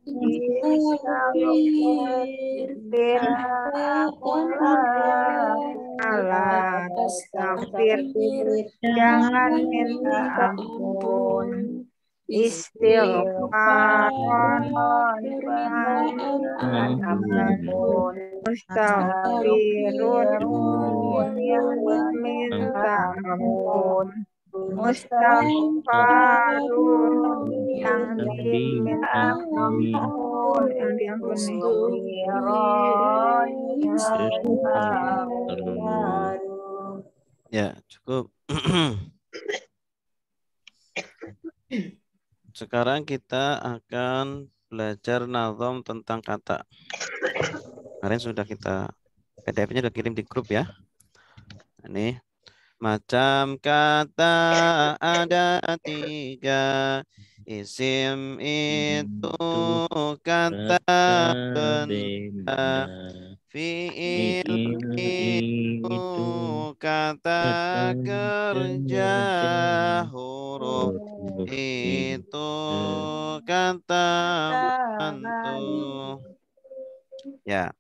Istaghfir Allah takfir, jangan minta ampun. Istighfaron, permintaan ampun. Mustafirun, yang meminta ampun. Mustaghfarun, yang diminta ampun, yang diampuni. Ya, cukup. Sekarang kita akan belajar nazam tentang kata. Kemarin sudah kita PDF-nya sudah kirim di grup ya. Ini macam kata ada 3. Isim itu kata benda. Fi'il itu kata kerja. Huruf itu kata bantu. Ya,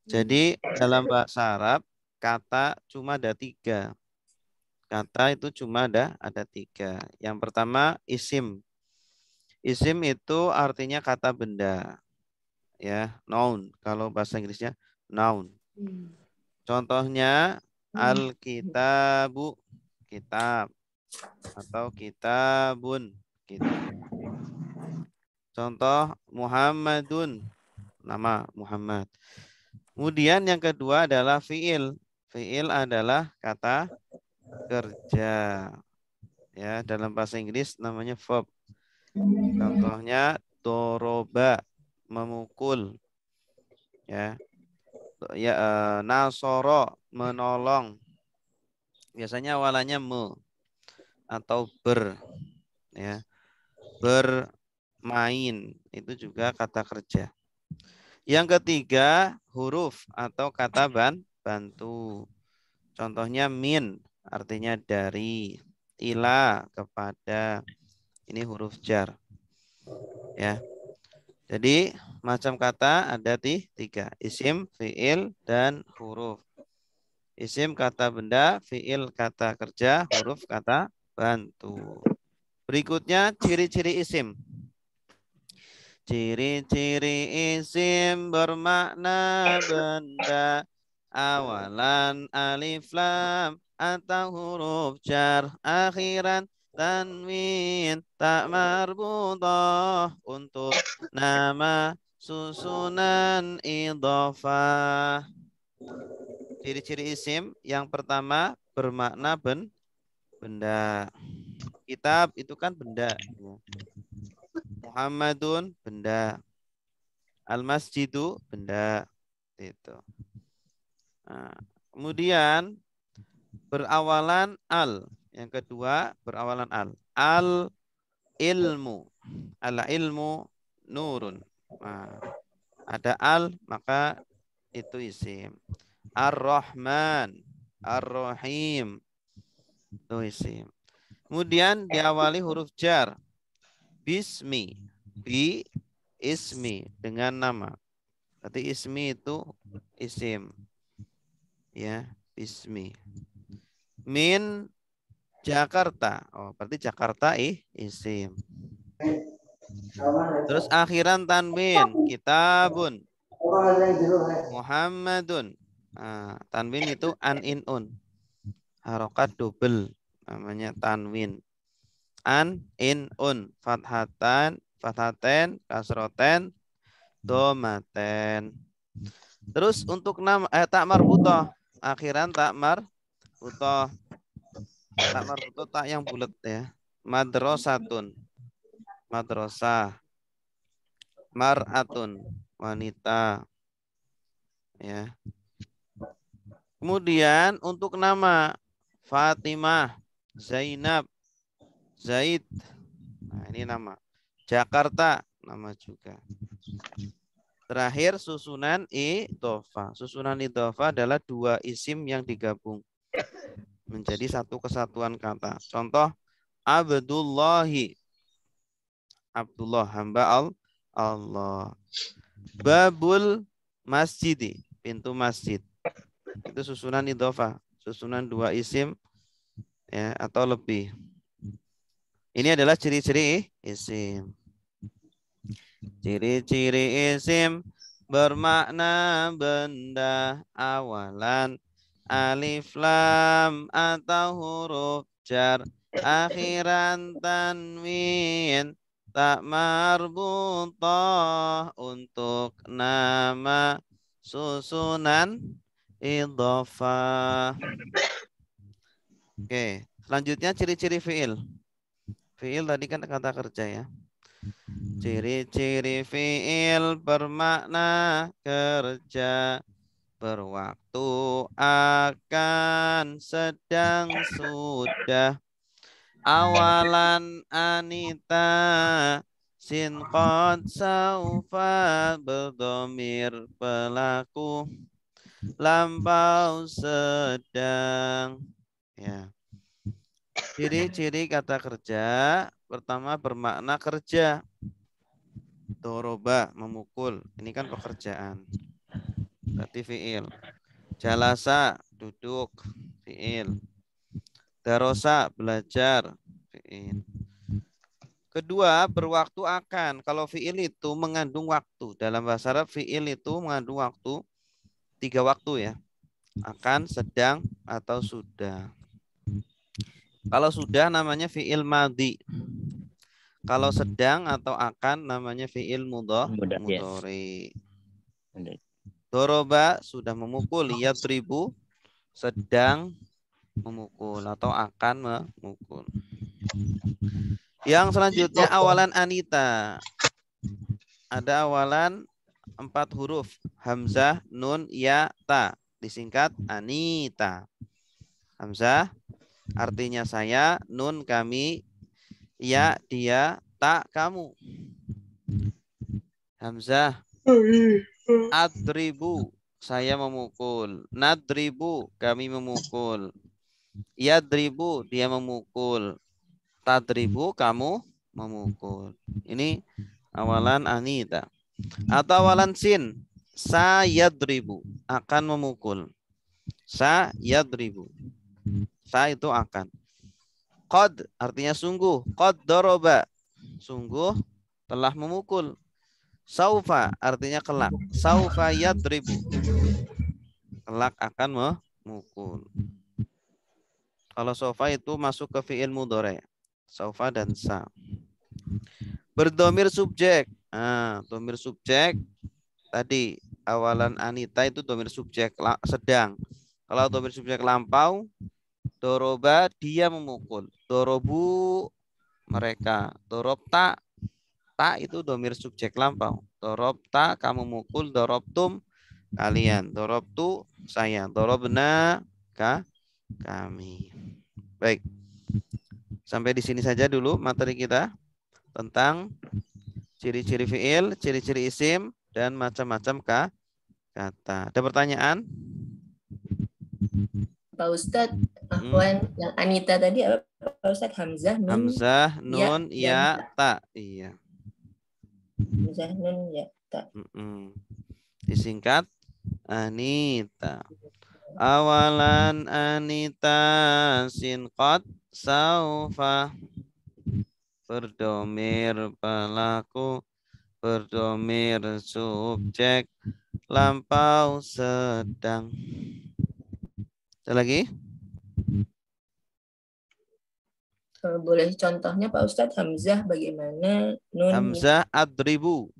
jadi dalam bahasa Arab kata cuma ada 3. Kata itu cuma ada 3. Yang pertama isim. Isim itu artinya kata benda. Ya, noun. Kalau bahasa Inggrisnya noun. Contohnya al-kitabu, kitab, atau kitabun, kitab. Contoh Muhammadun, nama Muhammad. Kemudian yang kedua adalah fiil. Fiil adalah kata kerja. Ya, dalam bahasa Inggris namanya verb. Contohnya doroba, memukul. Ya. Ya, nasoro, menolong. Biasanya awalannya me atau ber. Ya. Bermain itu juga kata kerja. Yang ketiga huruf atau kata bantu. Contohnya min artinya dari, ila kepada. Ini huruf jar. Ya. Jadi macam kata ada 3. Isim, fiil, dan huruf. Isim kata benda, fiil kata kerja, huruf kata bantu. Berikutnya ciri-ciri isim. Ciri-ciri isim bermakna benda. Awalan alif lam atau huruf jar, akhiran tanwin tak marbutah untuk nama susunan idhofah. Ciri-ciri isim yang pertama bermakna benda. Kitab itu kan benda. Muhammadun benda. Al-masjidu benda. Itu. Nah, kemudian berawalan al. Yang kedua berawalan al. Al ilmu. Al ilmu nurun. Nah, ada al maka itu isim. Ar-Rahman, Ar-Rahim. Itu isim. Kemudian diawali huruf jar. Bismi. Bi ismi dengan nama. Berarti ismi itu isim. Ya, bismi. Min Jakarta. Oh, berarti Jakarta isim. Terus akhiran tanwin, kitabun. Muhammadun. Nah, tanwin itu an in un. Harokat double namanya tanwin. An in un, fathatan, fathaten, kasroten, domaten. Terus untuk nama tak marbutoh, akhiran tak marbutoh. Tak marbutoh tak yang bulat ya. Madrasatun, madrasah. Mar'atun, wanita. Ya. Kemudian untuk nama Fatimah, Zainab, Zaid. Nah, ini nama. Jakarta, nama juga. Terakhir susunan idhofah. Susunan idhofah adalah 2 isim yang digabung menjadi satu kesatuan kata. Contoh Abdullahi. Abdullah hamba Allah. Babul masjidi, pintu masjid. Itu susunan idhofah, susunan dua isim ya atau lebih. Ini adalah ciri-ciri isim. Ciri-ciri isim bermakna benda awalan alif lam atau huruf jar, akhiran tanwin, tak marbutah untuk nama susunan idhofah. Oke, selanjutnya ciri-ciri fiil. Fiil tadi kan kata kerja ya. Ciri-ciri fiil bermakna kerja, berwaktu, akan, sedang, sudah, awalan, anita, sin, qad, saufa, berdomir, pelaku, lampau, sedang. Ya. Ciri-ciri kata kerja pertama bermakna kerja. Doroba, memukul. Ini kan pekerjaan. Berarti fiil. Jalasa, duduk. Fiil. Darosa, belajar. Fiil. Kedua, berwaktu akan. Kalau fiil itu mengandung waktu. Dalam bahasa Arab, fiil itu mengandung waktu. 3 waktu ya. Akan, sedang, atau sudah. Kalau sudah namanya fiil madhi. Kalau sedang atau akan namanya fiil mudhari. Doroba sudah memukul, yadribu sedang memukul atau akan memukul. Yang selanjutnya awalan anita. Ada awalan 4 huruf, hamzah, nun, ya, ta. Disingkat anita. Hamzah artinya saya, nun kami, ya dia, tak kamu. Hamzah adribu saya memukul, nadribu kami memukul, yadribu dia memukul, tadribu kamu memukul. Ini awalan anita. Atau awalan sin, sayadribu akan memukul, sayadribu, sa itu akan. Qad artinya sungguh, qad doroba sungguh telah memukul. Saufa artinya kelak, saufa yadribu kelak akan memukul. Kalau saufa itu masuk ke fi'il mudhari, saufa dan sa. Berdomir subjek, domir subjek tadi awalan anita itu domir subjek sedang. Kalau domir subjek lampau, doroba dia memukul, dorobu mereka, dorobta ta itu domir subjek lampau, dorobta kamu mukul, dorobtum kalian, dorobtu saya, dorobna kami. Baik, sampai di sini saja dulu materi kita tentang ciri-ciri fiil, ciri-ciri isim, dan macam-macam kata. Ada pertanyaan? Pak Ustadz, Ahwan, yang Anita tadi apa Pak Ustadz? Hamzah, nun, Hamzah, nun, ya, ta. Iya. Hamzah, nun, ya, ta. Disingkat Anita. Awalan Anita, sin, qad, saufa. Berdomir pelaku, berdomir subjek, lampau, sedang. Ada lagi? Boleh contohnya Pak Ustadz, Hamzah bagaimana? Nun, Hamzah adribu.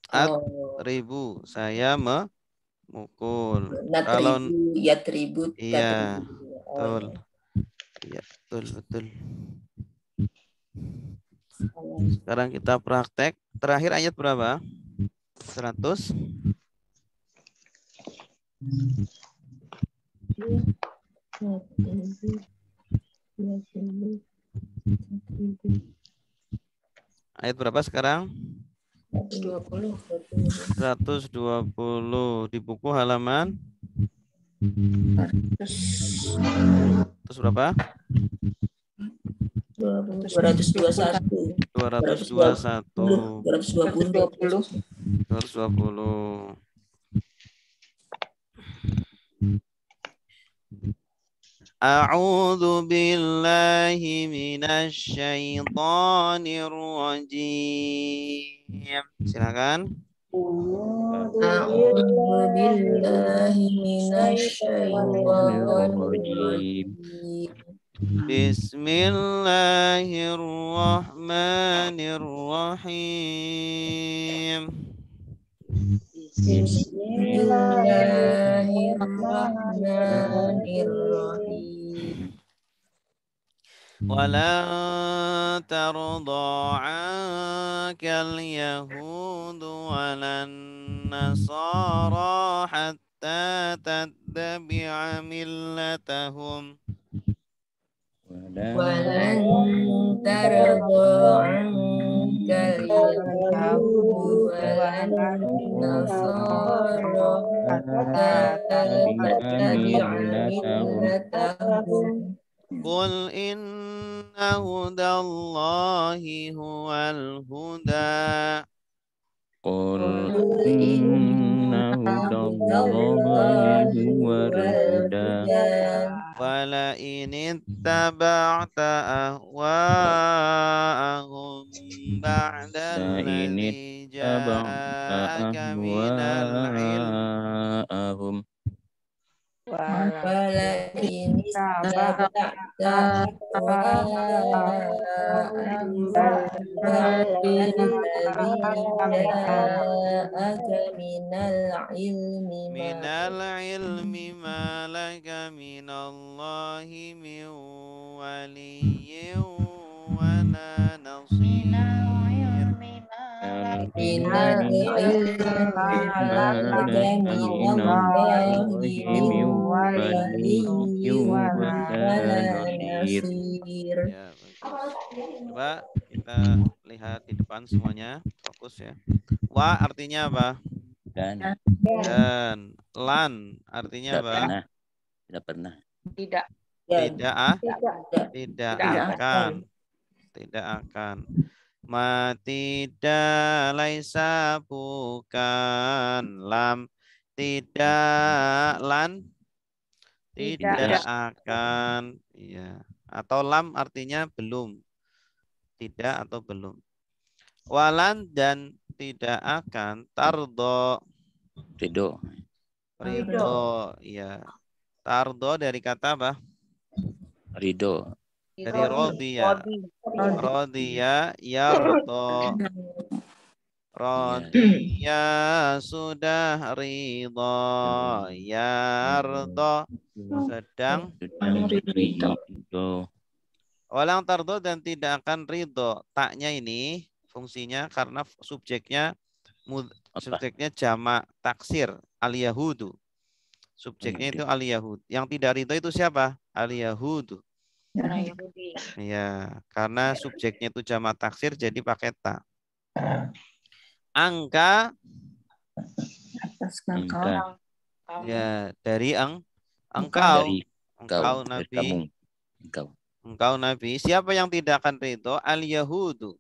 Adribu, saya memukul. Kalau yatribu, iya, betul. Iya, betul. Sekarang kita praktek. Terakhir ayat berapa? 100. Ayat berapa sekarang? 120. 120 di buku halaman 100 berapa? 221. 221. 220. 220. A'udzu billahi minasy syaithanir rajim. Silakan. A'udzu billahi minasyaitonir rajim. Bismillahirrahmanirrahim. Bismillahirrahmanirrahim. Walan tarda ankal yahudu walan nasara hatta tattabi'a millatahum. Walan tarda ankal yahudu walan nasara hatta tattabi'a millatahum. Qul inna hudallahi huwal huda. Qul inna hudallahi huwal huda. Wala in ittaba'ta ahwa'ahum ba'da alladhi ja'aka minal ilm. Ahum. Wala in istaba'ta ahwa'ahum ba'dalladzi ja'aka Minal ilmi ma laka minallahi min waliyyin wala nasir. minal ilmi ma laka minallahi min waliyyin wala nasir. Ya, bagus. Coba kita lihat di depan semuanya, fokus ya. Wa artinya apa? Dan Dan lan artinya apa? Tidak pernah. Tidak. Tidak akan. Tidak akan. Ma tidak laisa bukan lam tidak lan tidak akan ya atau lam artinya belum tidak atau belum. Walan dan tidak akan tardo Ridho. ya. Tardo dari kata apa? Ridho. Dari rodiya. Rodiya yardo. Rodiya sudah ridho. Yardo sedang Ridho. Walang tardo dan tidak akan ridho. Taknya ini fungsinya karena subjeknya jamak taksir al-yahudu. Subjeknya itu al-yahud. Yang tidak ridho itu siapa? Al-yahudu. Ya, karena subjeknya itu jamak taksir jadi pakai ta. Angka ya dari engkau. Engkau Nabi. Engkau Nabi. Siapa yang tidak akan ridho? Al-yahudu.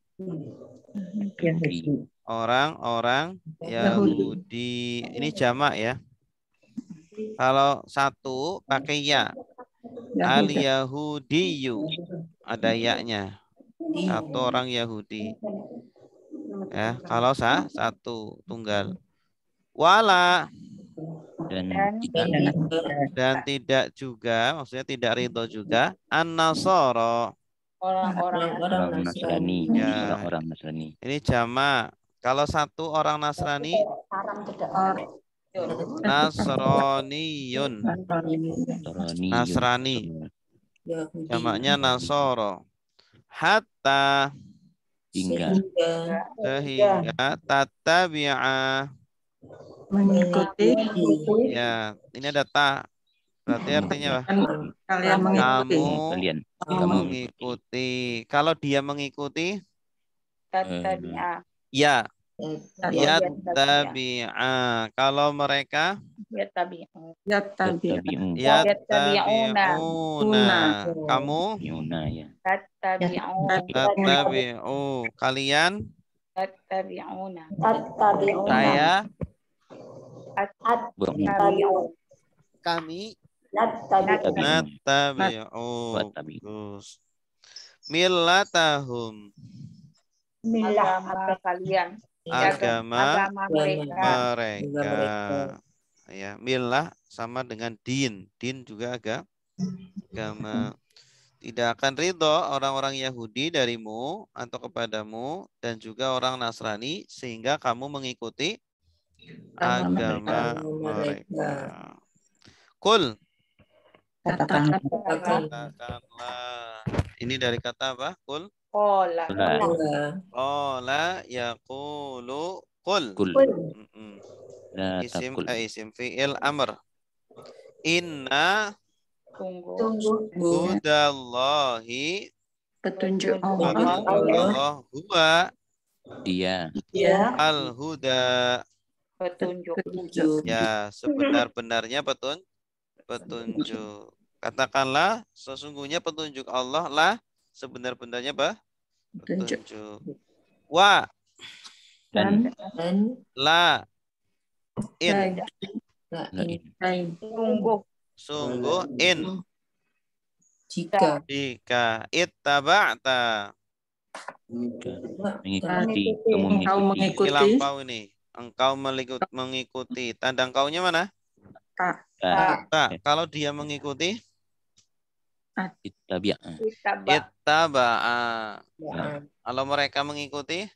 Orang-orang Yahudi. Ini jamak ya. Kalau satu pakai ya. Al-Yahudiyu. Ada ya-nya. Satu orang Yahudi. Ya, kalau satu tunggal. Wala dan tidak juga, maksudnya tidak ridho juga. An-Nasara. Orang-orang Nasrani. Ya. Orang Nasrani. Ini jamak. Kalau satu orang Nasrani, Nasroniyun. Nasrani. Jamaknya Nasoro. Hatta sehingga tatabi'a Mengikuti. ya, ini ada ta. Berarti artinya apa? Kalian mengikuti. Kamu mengikuti. Kalau dia mengikuti, Tatabi'a. ya. Yattabi'a. Kalau mereka Yattabi'un. Yattabi'un. yattabi'una. Kamu Yuna ya. tattabi'u. Kalian Tattabi'una. saya kami Tabi'un. nattabi'u. Wattabi'u. Bagus. Millatahum. Agama kalian. Agama mereka. mereka. Ya, millah sama dengan din. Din juga agama. Tidak akan ridho orang-orang Yahudi darimu atau kepadamu dan juga orang Nasrani sehingga kamu mengikuti agama mereka. Kul. Katakanlah. Katakanlah. Ini dari kata apa? Kul. Kola. Qala yaqulu qul. Kul. Mm-mm. La Isim takul. isim fi'il amr. Inna Tunggu. hudallahi Petunjuk petunjuk Allah. Allah huwa Dia. al-huda. Petunjuk. Ya, sebenar-benarnya petunjuk. Katakanlah sesungguhnya petunjuk Allah lah sebenar-benarnya petunjuk. Wa Dan. la in sungguh in Jika jika ittaba'ta Mengikuti. Kamu Engkau ini mengikuti. lampau ini engkau mengikuti tanda engkaunya mana? Tak. Tak. Kalau dia mengikuti Ittabi'a. ittaba'a. ya, Kalau mereka mengikuti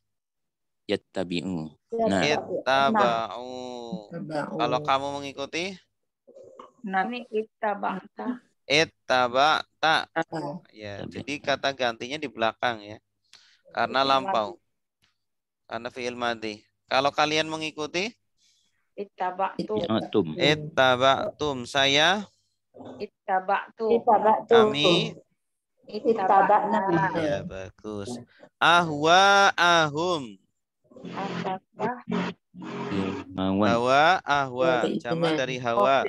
Yattabi'u. Nah. ittaba'u. tabau. Kalau kamu mengikuti Ini ittaba'ta. ittaba'ta. Ah, Ya, jadi kata gantinya di belakang ya. Karena lampau. Karena fi'il madhi. Kalau kalian mengikuti Ittaba'tu. Atum. ittaba'tum saya Ittaba'tu. kami Ittaba'na. ya bagus. Ahwa'ahum. Apakah Mawan. Ahwa sama dari hawa.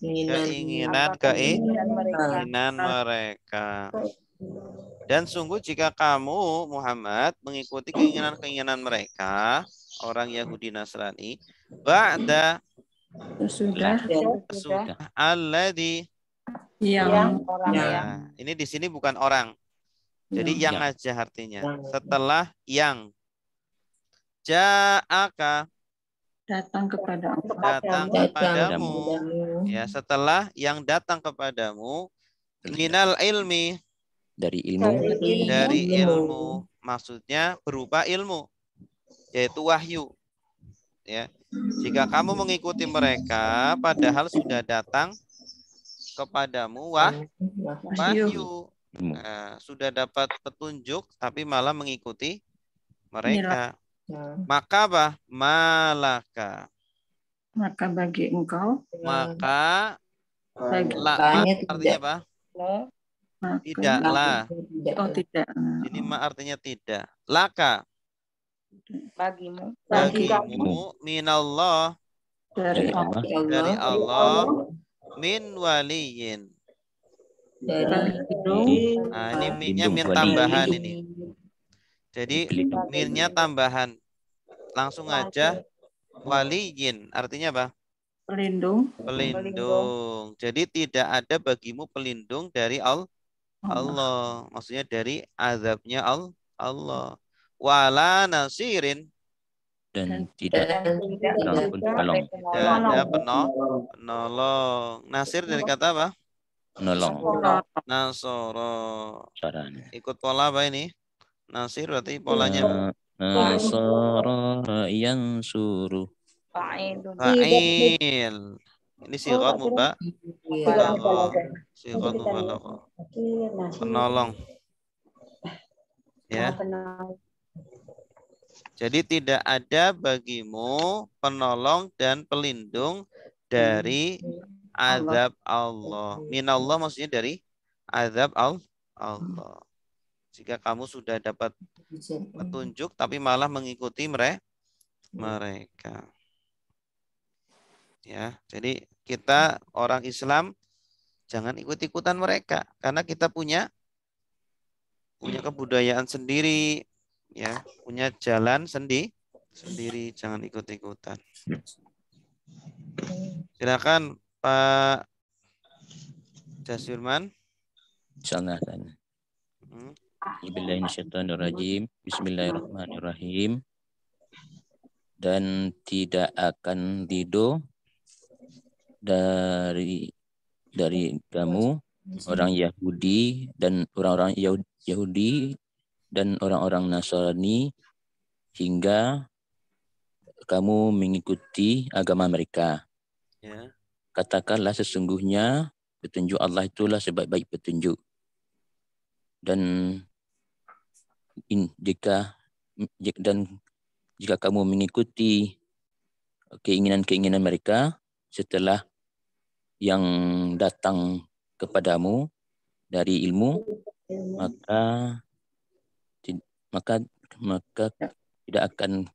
Keinginan mereka. mereka. Dan sungguh jika kamu Muhammad mengikuti keinginan-keinginan mereka, orang Yahudi Nasrani, ba'da Sudah alladzi yang Orang yang ya, ini di sini bukan orang. Jadi yang aja artinya. Setelah yang ja'aka datang kepada engkau. datang kepadamu. Ya, setelah yang datang kepadamu minal ilmi Dari ilmu. dari ilmu, maksudnya berupa ilmu yaitu wahyu. Ya. Jika kamu mengikuti mereka padahal sudah datang kepadamu wahyu. Nah, sudah dapat petunjuk tapi malah mengikuti mereka. Maka apa? Malaka. Maka bagi engkau Maka bagi artinya apa? maka, Tidaklah. tidak. Ini ma artinya tidak. Laka bagimu. bagimu minallah Dari Allah. dari Allah min waliyin. Nah, ini minnya min tambahan ini. Jadi minnya tambahan. Langsung aja waliyin artinya apa? pelindung. Pelindung. Jadi tidak ada bagimu pelindung dari Allah. Maksudnya dari azabnya Allah. Wala nasirin. Dan tidak pun tolong. Tidak ada penolong. Nasir dari kata apa? Menolong. Nasoro. Caranya. Ikut pola apa ini? Nasir berarti polanya apa? Nasara yang suruh. Fa'ilun. Fa'il. Ini sigat mubalaghah. Sigat mubalaghah. Penolong. Ya. Jadi tidak ada bagimu penolong dan pelindung dari azab Allah. Minallah maksudnya dari azab Allah. Jika kamu sudah dapat petunjuk tapi malah mengikuti mereka. Ya, jadi kita orang Islam jangan ikut-ikutan mereka karena kita punya kebudayaan sendiri, ya, punya jalan sendiri, jangan ikut-ikutan. Silakan Pak Jasirman. Insyaallah. Bismillahirrahmanirrahim. Dan tidak akan ridho dari kamu orang Yahudi dan orang-orang Yahudi dan orang-orang Nasrani hingga kamu mengikuti agama mereka. Ya. Katakanlah sesungguhnya petunjuk Allah itulah sebaik-baik petunjuk. Dan jika kamu mengikuti keinginan-keinginan mereka setelah yang datang kepadamu dari ilmu, maka tidak akan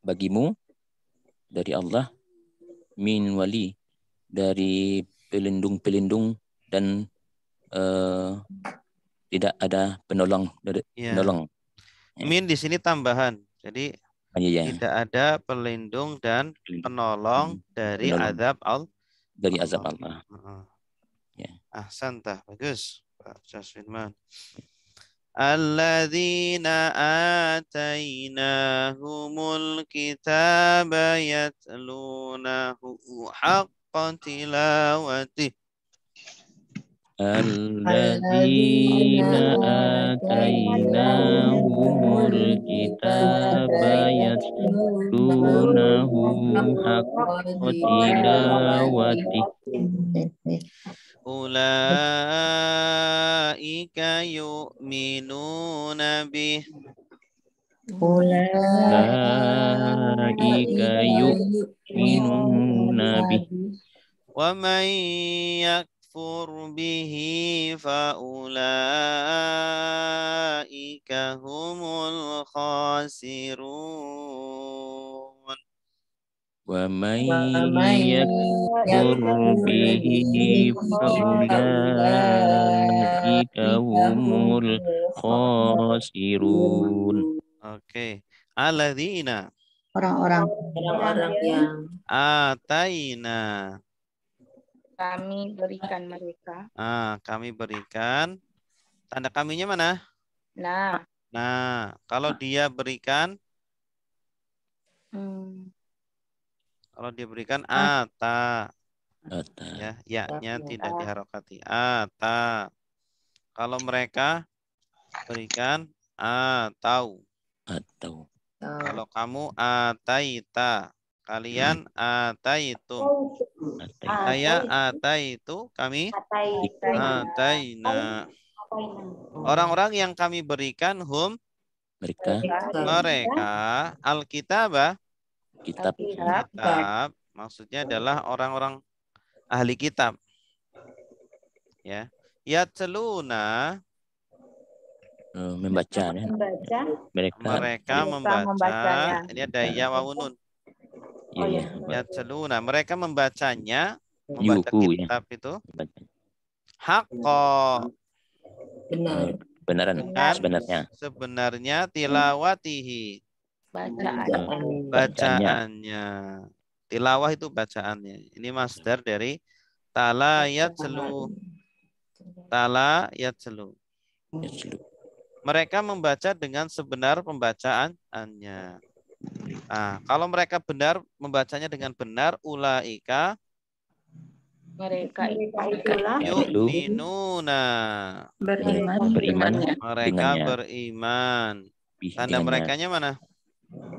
bagimu dari Allah min wali, dari pelindung-pelindung, dan tidak ada penolong penolong. Min di sini tambahan. Jadi tidak ada pelindung dan penolong dari azab Allah. Dari azab Allah. Ya. Ahsantah, bagus Pak Jasirman. Alladzina atainahumul kitaba yatlunahu haqqa tilawatih. Alladzina atainahumul kitaba yatlunahu haqqa tilawatih. Ulaika yu'minuna bih. Ulaika yu'minuna bih. Wa man yakfur bihi fa ulaika humul khasirun. Wa man yakfur bihi fa ulaika humul khasirun. Oke. Alladzina. Orang-orang yang Ataina. Kami berikan mereka. Kami berikan. Tanda kaminya mana? Nah. Kalau dia berikan. Kalau dia berikan ata. Ya, ya-nya tidak diharokati. Ata. Kalau mereka berikan atau. Kalau kamu ataita. Kalian ataitum. Saya ataitu, kami ataina. Orang-orang yang kami berikan mereka Alkitabah. Kitab maksudnya adalah orang-orang ahli kitab. Ya. Yatluna membaca. Mereka membaca. Ini ada ya wawunun. Yatluna, mereka membacanya, membaca kitab itu. Haqqo. Sebenarnya tilawatihi. Bacaannya. Tilawah itu bacaannya. Ini masdar dari tala yatslu. Tala yatslu. Mereka membaca dengan sebenar pembacaannya. Kalau mereka benar membacanya dengan benar, ulaika mereka itulah yu'minuna. Beriman. Mereka beriman. Tanda merekanya mana?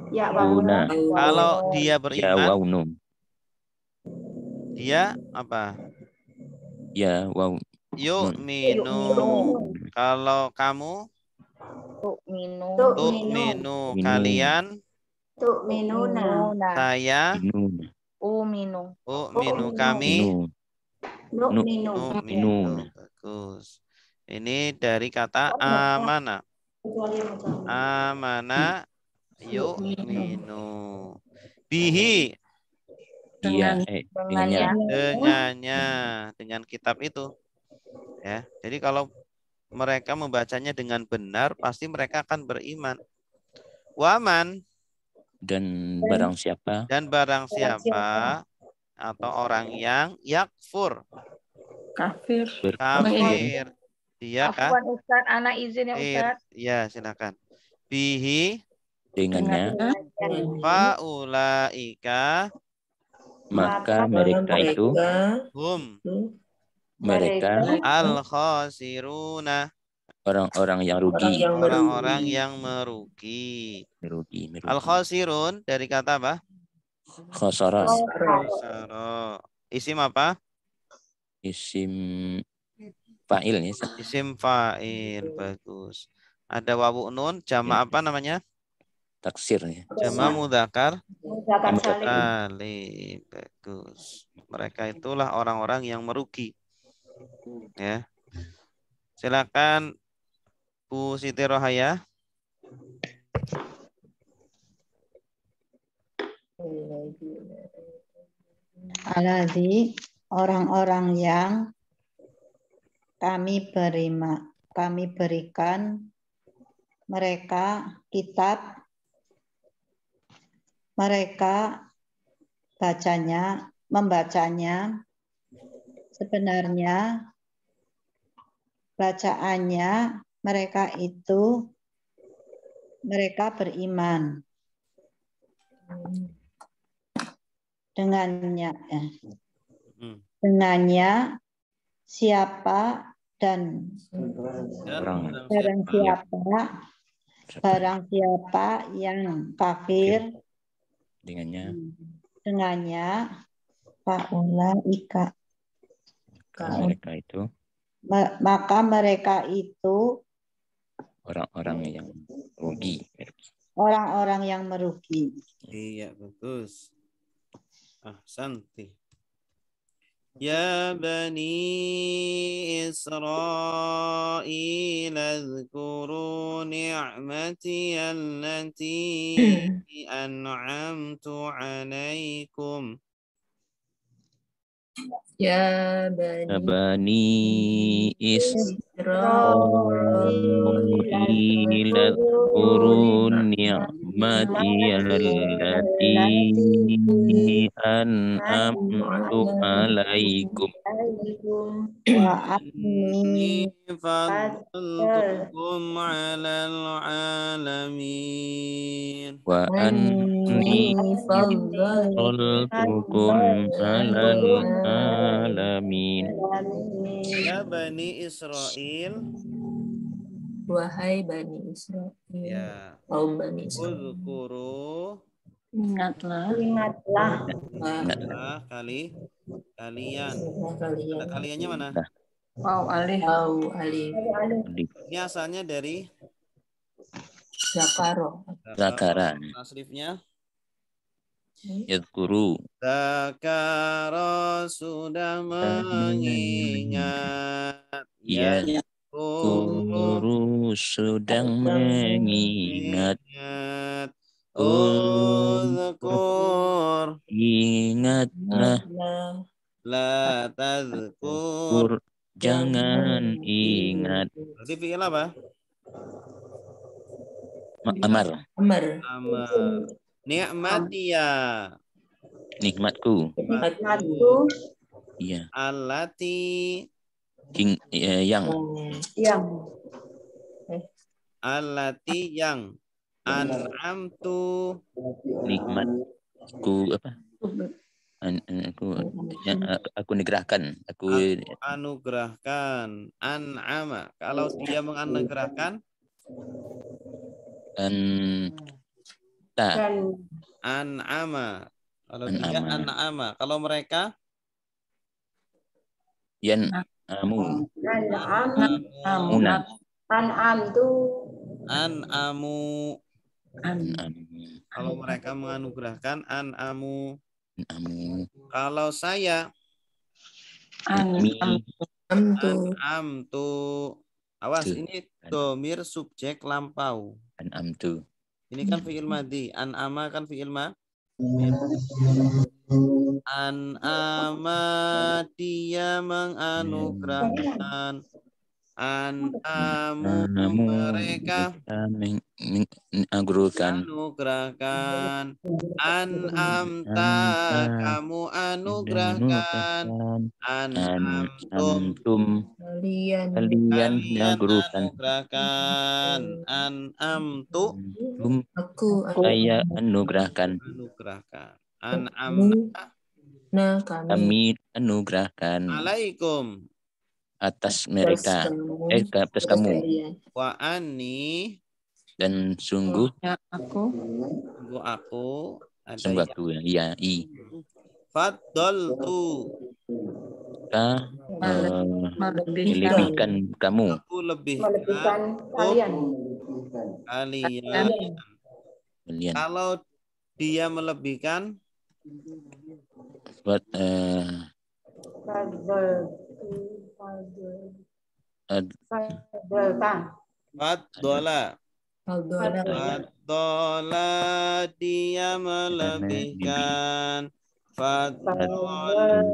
Ya, kalau dia beriman, dia apa? Ya, wow. Yu'minu. Kalau kamu tu'minu. Kalian tu'minuna. Saya uminu. Kami nu'minu. Bagus. Ini dari kata amana. Amana yu'minu. Bihi. Iya, dengannya. Dengannya. Dengan kitab itu. Ya. Jadi kalau mereka membacanya dengan benar, pasti mereka akan beriman. Waman. Dan barang siapa? Dan barang siapa atau orang yang yakfur. Kafir. Kafir. Dia Afwan Ustaz, anak izin ya Ustaz. Ya, silakan. Bihi Dengannya, faulaika maka mereka itu, mereka al khasiruna, orang-orang yang rugi. orang-orang yang merugi. Merugi. Al khasirun dari kata apa? Khosara. Khosara. Isim apa? Isim fa'il ya. Isim fa'il. Bagus. Ada wawu nun, jama apa namanya? Taksir ya. Jama mudzakkar Salim. salim. Bagus. Mereka itulah orang-orang yang merugi. Ya. Silakan Bu Siti Rohaya. Aladzi, orang-orang yang kami berikan mereka kitab, mereka membacanya, sebenarnya bacaannya mereka beriman dengannya siapa dan barang siapa yang kafir dengannya faulaika, mereka itu maka mereka itu orang-orang yang rugi. Orang-orang yang merugi. Iya, bagus. Ahsanti. Ya Bani Israil adhkuru ni'mati allati an'amtu alaikum. Ya Bani Israil adhkuru ni'mati allati an'amtu alaikum Wa anni faddaltukum 'alal 'alamin. wa anni faddaltukum 'alal alamin. Ya Bani Israil, wahai Bani Israil, ya, kaum Bani Israil, uzkuru, Ingatlah. kalian. Ada kaliannya mana? Wow, alih. Ini asalnya dari Zakara. Tasrifnya Yadhkuru. Zakara sudah mengingat. Ya Guru sedang mengingat. Uzkur, ingatlah. La tazkur, jangan ingat. berarti fi'il apa? Amar. Ni'matiya, Nikmatku. Iya. Allati, yang. Allati yang. An'amtu, nikmatku apa? Aku negerahkan. Aku anugerahkan. An'ama, kalau dia menganugerahkan an'ama, kalau dia an'ama, kalau mereka yan'amu. An'amu, kalau mereka menganugerahkan an'amu. Kalau saya an'amtu, Awas, Tuh. ini domir subjek lampau. An'amtu. Ini kan fi'il madhi. An'ama kan fi'il ma. An'ama dia menganugerahkan. An'amu mereka menganugerahkan. anugerahkan. An'amta kamu anugerahkan. An'amtum An'amtum Kalian kalian kalian menganugerahkan. anugerahkan. An'amtu Antum aku saya anugerahkan. anugerahkan. An'amna nah kami Kami anugerahkan alaikum atas mereka, atas kamu. wa anni Dan sungguh Ya, aku. aku ada sungguh yang aku ya faddaltu kita Melebihkan. melebihkan kamu. aku lebihkan Melebihkan kalian. kalian. Kalian Kalau dia melebihkan buat faddola faddola dia melebihkan faddol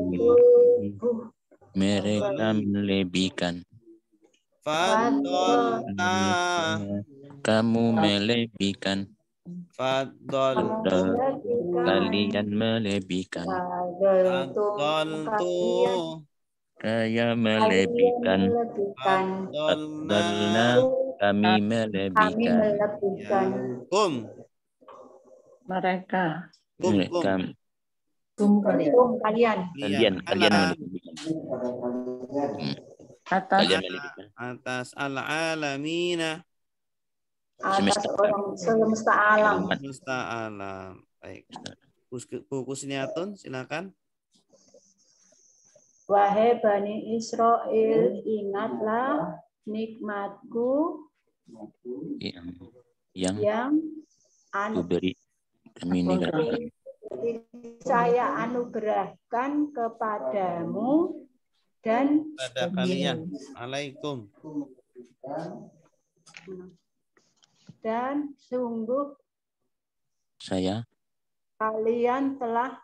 mereka melebihkan. faddolta Kamu melebihkan. faddoltu Kalian melebihkan. faddoltu Saya melebihkan. faddolna Kami melebihkan. kum Mereka. Kalian Kalian. melebihkan. Atas Kalian melebihkan. atas al-alamina Atas orang semesta alam. semesta alam. Baik. Buku Siniatun, silakan. Wahai Bani Israel, ingatlah nikmatku Yang yang beri kami negarakan. saya anugerahkan kepadamu dan Pada kalian. Alaikum. dan sungguh Saya kalian telah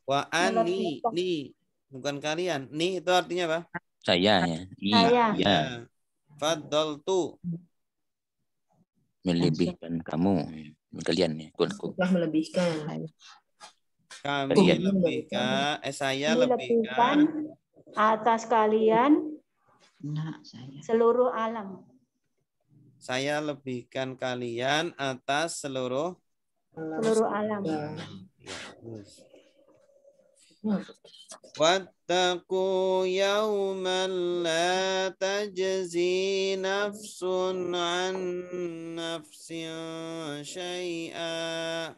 Wa ani ni bukan kalian. Ni itu artinya apa? saya ya. Saya. Iya. Faddaltu Melebihkan kamu. Kalian ya. telah melebihkan kami Kalian. lebihkan saya dilebihkan lebihkan atas kalian seluruh alam. saya lebihkan kalian atas seluruh Alam. ya, terus. Wattaqu yawman la tajzi nafsun an nafsin syai'a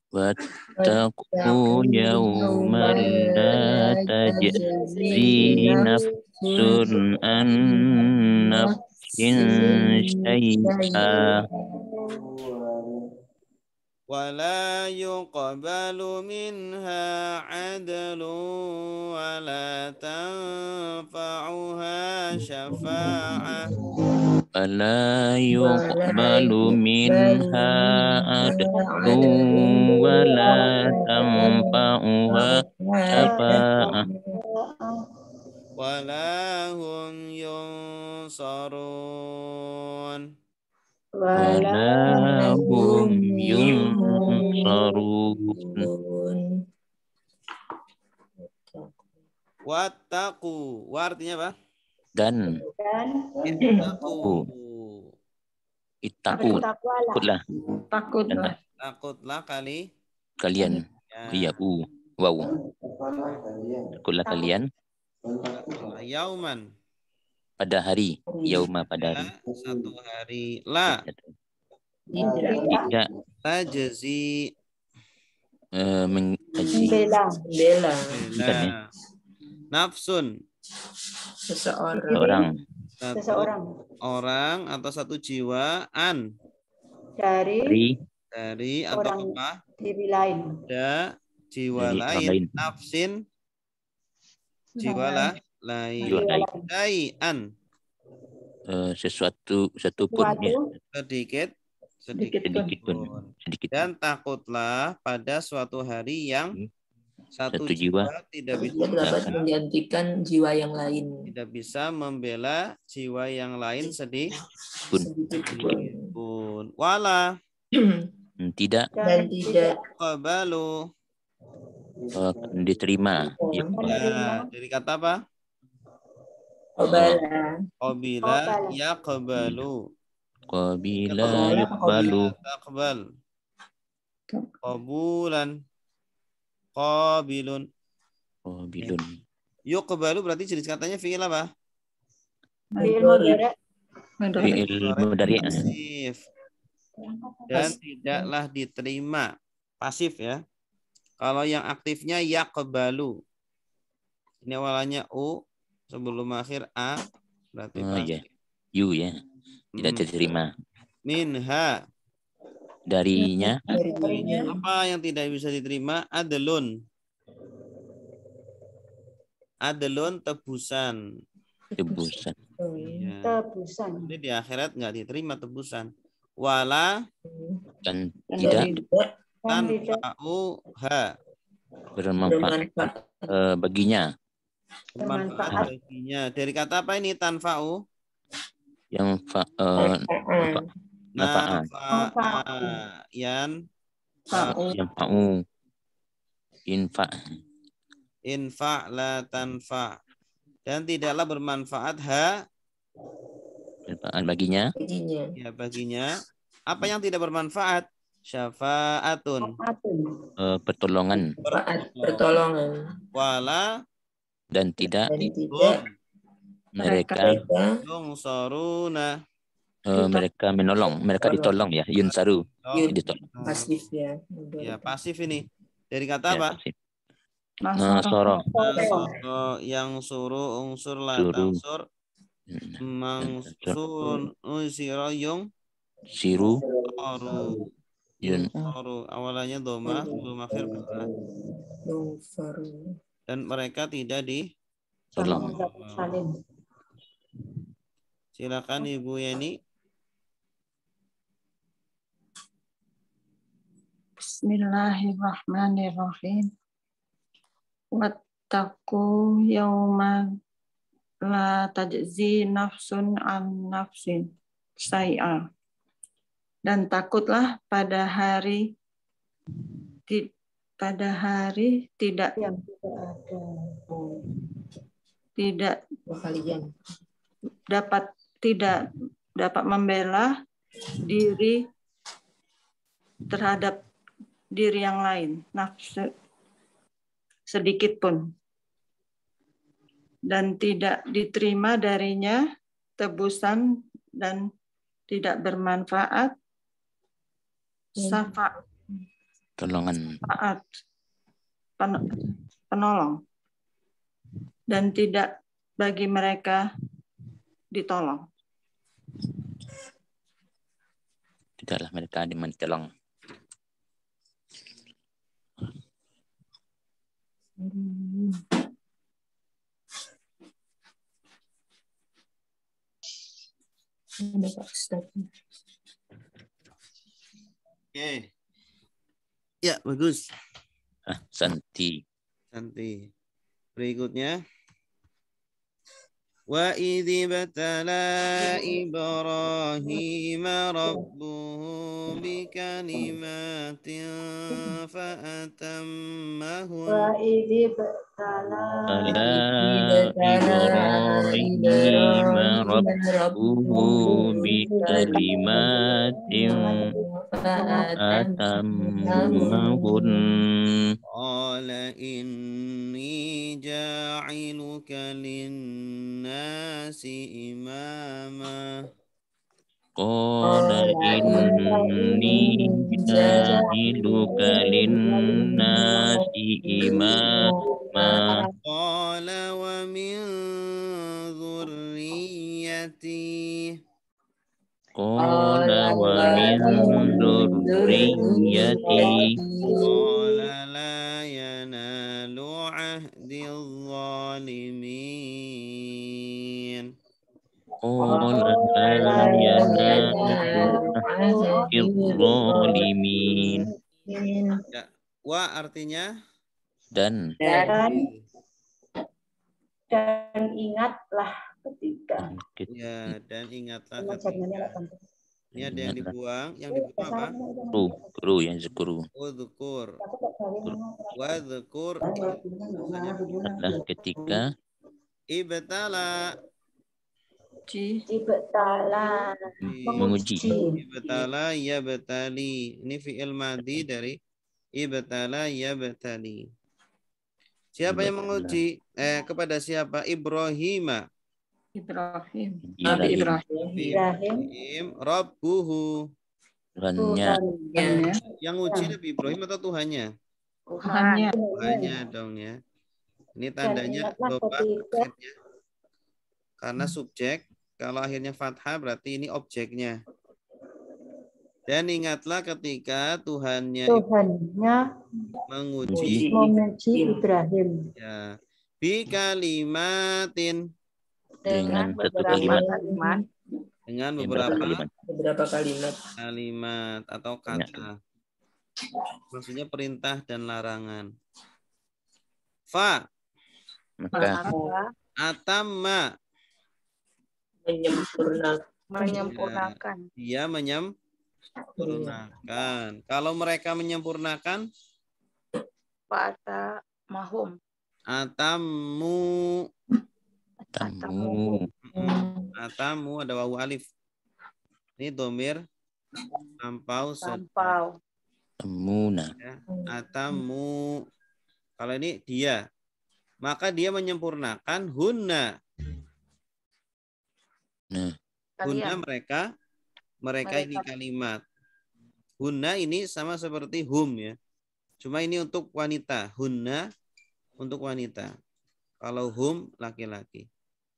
Wattaqu yawman la tajzi nafsun an nafsin syai'a ولا يقبل منها عدل ولا تنفعها شفاعة ولا يقبل منها عدل ولا تنفعها شفاعة ولا هم ينصرون ولا هم ينصرون. Wattaqu, wa artinya apa? Dan Ittaqu. Ittaqu, takutlah. Takutlah. Takutlah Kalian. ya. Iya, wow. Takutlah kalian Yauman. pada hari, yauma pada hari. Satu hari. La Tidak tajzi mengkaji bela bukan ya? Nafsun. seseorang Satu orang atau satu jiwa an dari atau orang apa? diri lain. Ada jiwa Dari orang lain lain. nafsin Jiwa lain. Jiwa lain. Syai'an. Sesuatu pun ya. Sedikit pun. Dan takutlah pada suatu hari yang satu jiwa tidak bisa dapat menggantikan jiwa yang lain. Tidak bisa membela jiwa yang lain sedikit pun. Wala. Tidak. Dan tidak. Qabalu. Diterima. Ya, dari kata apa? Qabila yaqbalu. Qabila yuqbalu. Taqbal. Qabulan. Qabilun. Qabilun. Yuqbalu berarti jenis katanya fi'il apa? Fi'il mudhari'. Fi'il mudhari'. Pasif. Dan tidaklah diterima. Pasif ya. Kalau yang aktifnya yaqbalu. Ini awalannya u, sebelum akhir a, berarti pasif. Ya. Yu ya. Tidak diterima. Minha. Darinya. Apa yang tidak bisa diterima? Adlun. Adlun tebusan. Tebusan. Ya. Tebusan. Jadi di akhirat nggak diterima tebusan. Wala. Dan tidak. Tanfa'uha. Bermanfaat baginya. Bermanfaat baginya. Dari kata apa ini tanfa'u? Yang nafa'a. Yanfa'u. Infa la tanfa. Dan tidaklah bermanfaat bermanfaat baginya. Ya, baginya. Apa yang tidak bermanfaat? Syafa'atun. Pertolongan. Pertolongan. Wala. Dan tidak. Mereka yungsaruna. Mereka menolong. Mereka ditolong ya. Yunsaru. Ditolong. Pasif ya. Ya, pasif ini. Dari kata apa? Nasoro. Yang suruh unsur la tangsur. Mangsun usiro yung. Siru. Awalannya doma, sebelum akhir fathah. Dan mereka tidak ditolong. Silakan Ibu Yeni. Bismillahirrahmanirrahim. Wattaqu yawman la tajzi nafsun an nafsin syai'a. Dan takutlah pada hari tidak dapat membela diri terhadap diri yang lain, nafsu sedikit pun, dan tidak diterima darinya tebusan dan tidak bermanfaat penolong, dan tidak bagi mereka ditolong. Tidaklah mereka ditolong. Oke. Ya, bagus. Santi. Berikutnya. Wa idzi batala Ibrahim rabbuhu bikalimatin fa'atammahun. Wa idzi batala Ibrahim rabbuhu bikalimatin fa'atammahun. Qala inni ja'iluka linnasi imama. Qala inni ja'iluka linnasi imama. Qala wa min dzurriyyati. Qala wa min dzurriyyati. Qala la yanalu 'ahdi adh-dhalimin. zalimin. Ya. Wa artinya Dan ingatlah ketika. ya, dan ingatlah ketika. Ini ada yang dibuang apa? Guru yang zikru. Udzukur. Wadzukur. Adalah ketika Ibtala. Ibtala. menguji. Ibtala ya betali. Ini fi'il madhi dari ibtala ya betali. Siapa yang menguji? Kepada siapa? Ibrahim. Nabi Ibrahim. Rabbuhu. Tuhannya. Yang uji Nabi Ibrahim atau Tuhannya? Tuhannya. Tuhannya dong ya. Ini tandanya Bapak akhirnya. Karena subjek, kalau akhirnya fathah berarti ini objeknya. Dan ingatlah ketika Tuhannya menguji Ibrahim. ya. Bi kalimatin. Dengan satu kalimat. Dengan beberapa kalimat atau kata. Maksudnya perintah dan larangan. Fa. Maka atamma. menyempurnakan. Dia menyempurnakan. Kalau mereka menyempurnakan, Fata mahum. atamu. Atamu ada wawu alif. Ini domir lampau. Tamuna. Ya. Atamu. Kalau ini dia, maka dia menyempurnakan hunna. Nah, Hunna mereka ini kalimat. Hunna ini sama seperti hum ya. Cuma ini untuk wanita. Hunna untuk wanita. Kalau hum laki-laki.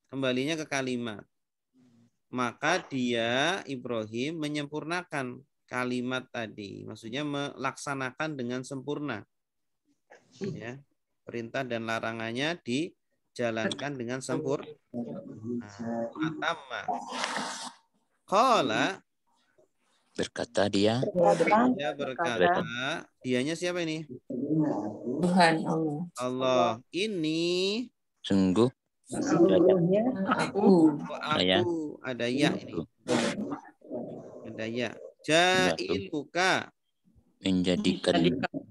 Kembalinya ke kalimat. Maka dia Ibrahim menyempurnakan kalimat tadi. Maksudnya melaksanakan dengan sempurna. Ya. Perintah dan larangannya dijalankan dengan sempurna. Atamma. Qala. berkata dia. Dia berkata. Dianya siapa ini? Tuhan Allah. Ini. Sungguh. aku. Aku. Ada ya ini. Ada ya. Ja'iluka. Menjadikan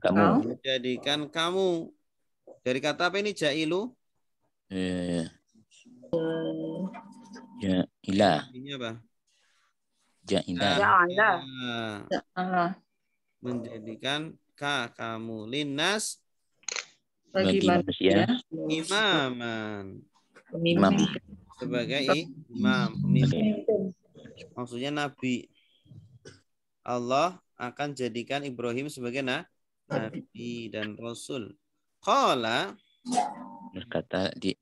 kamu. Menjadikan kamu. Dari kata apa ini ja'ilu? Ja'ilah. Ini apa? Ja'ilah. Menjadikan kamu linnas Bagi manusia. Imaman. Imam. Sebagai imam, pemimpin. Maksudnya nabi. Allah akan jadikan Ibrahim sebagai nabi dan rasul. Qala. Berkata dia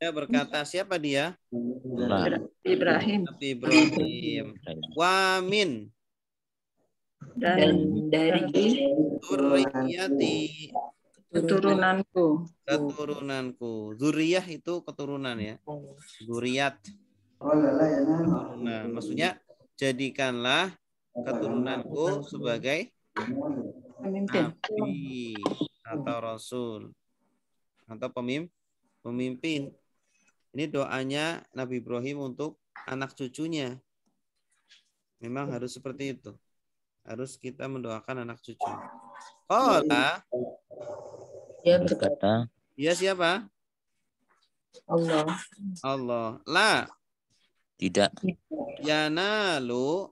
berkata Siapa dia? Allah. Ibrahim. Nabi Ibrahim. Wa min Dan dari dzurriyyati. keturunanku. Zuriyah itu keturunan ya. Zuriyat. Keturunan. Maksudnya jadikanlah keturunanku sebagai Pemimpin. nabi atau rasul atau pemimpin. Ini doanya Nabi Ibrahim untuk anak cucunya. Memang harus seperti itu. Harus kita mendoakan anak cucu. Qala. Dia berkata. Dia siapa? Allah. La. Tidak. Yanalu.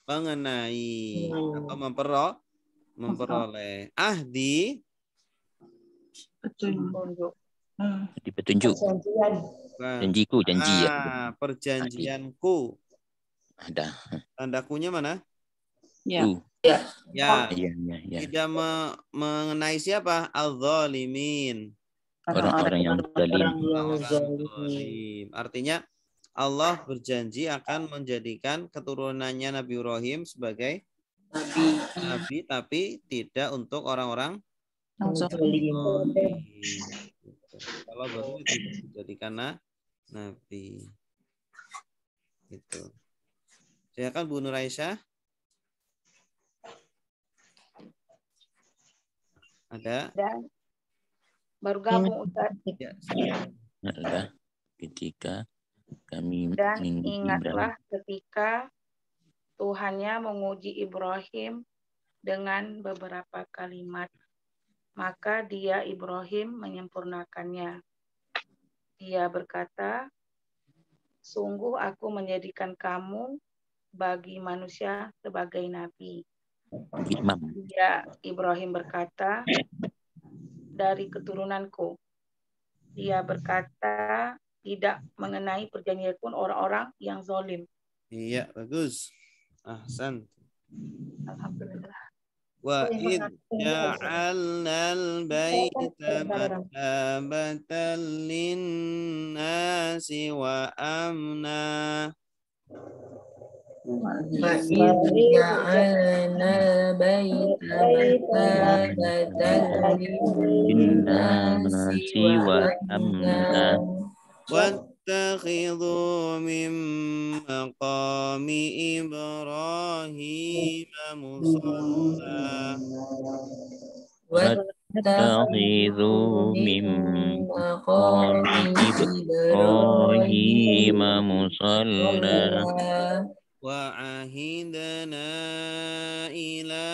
Mengenai Atau memperoleh. Ahdi. petunjuk. Di petunjuk. Janjiku, janji ya. Perjanjianku. Ada. Tanda kunya mana? Ya. Ya. Ya. Tidak mengenai siapa? Al-zalimin. Orang-orang yang zalim. Zalim. Artinya Allah berjanji akan menjadikan keturunannya Nabi Ibrahim sebagai nabi, tapi tidak untuk orang-orang Zalimun. Kalau baru tidak dijadikan nabi. Gitu. Silakan Bu Nur Aisyah. Ada? Baru gabung Ustaz. Ya, silakan. adalah ketika kami Dan menguji ingatlah ketika Tuhannya menguji Ibrahim dengan beberapa kalimat. Maka dia Ibrahim menyempurnakannya. Dia berkata, sungguh aku menjadikan kamu bagi manusia sebagai nabi. Imam. Dia Ibrahim berkata, dari keturunanku. Dia berkata, tidak mengenai perjanjian pun orang-orang yang zalim. Iya, bagus. Ahsan. Alhamdulillah. Wa id ja'alnal baita mathabatan linnasi wa amna. وَإِذْ جَعَلْنَا الْبَيْتَ مَثَابَةً لِلنَّاسِ وَأَمْنًا واتخذوا من مقام إبراهيم مصلى واتخذوا من مقام إبراهيم مصلى وعهدنا إلى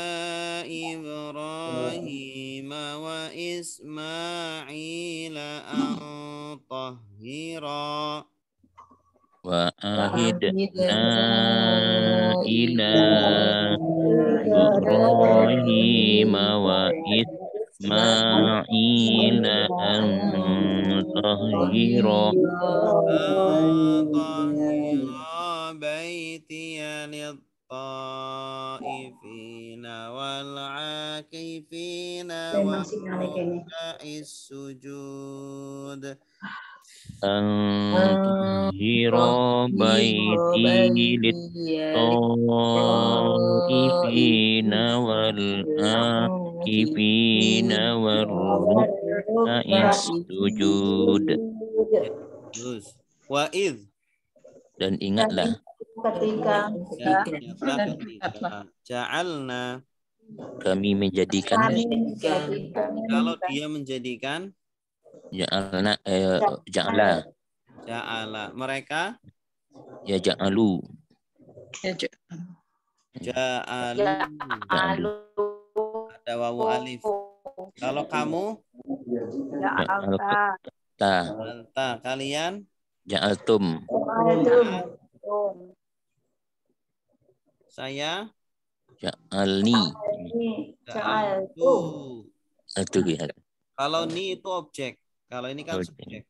إبراهيم وإسماعيل أن طهرا وعهدنا إلى إبراهيم وإسماعيل أن طهرا بيتي للطائفين والعاكفين وركع السجود أن طهر بيتي للطائفين والعاكفين والركع السجود. Wa'idh. Dan ingatlah Ketika Ja'alna. Kami menjadikan. Kalau dia menjadikan. Ja'ala. Mereka. Ya ja'alu. Ja'alu. Ada wawu alif. Kalau kamu. Anta. Kalian. Ja'altum. Saya. Ja'alni. Ja'altu. Kalau ni itu objek. Kalau ini kan subjek.